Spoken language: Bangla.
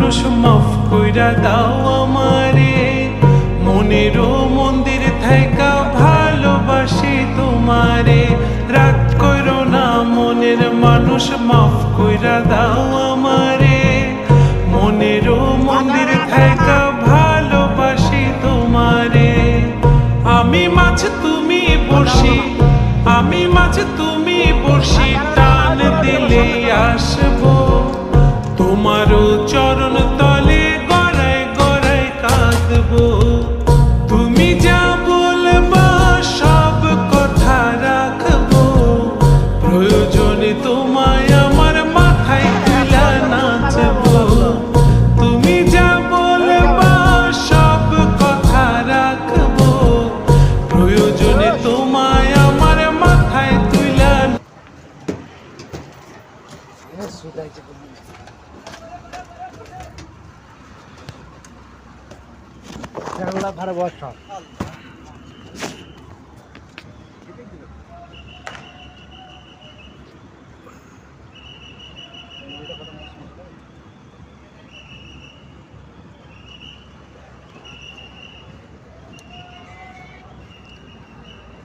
মানুষ মাফ কইরা দাও আমারে, মনেরও মন্দির থাইকা ভালোবাসি তোমারে। রাগ কইরো না মনের মানুষ, মাফ কইরা দাও আমারে, মনেরও মন্দির থাইকা ভালোবাসি তোমারে। আমি মাছ তুমি বসি, আমি মাছ তুমি বসি, টান দিলে আসবো তোমারও চরণ তলে, গড়ায় গড়ায় কাঁদবো। তুমি যা বলবা সব কথা রাখবো, প্রয়োজনে তোমায় আমার মাথায় তুলা নাচবো। তুমি যা বলবা সব কথা রাখবো, প্রয়োজনে তোমায় আমার মাথায় তুলা। ভাড়া বসা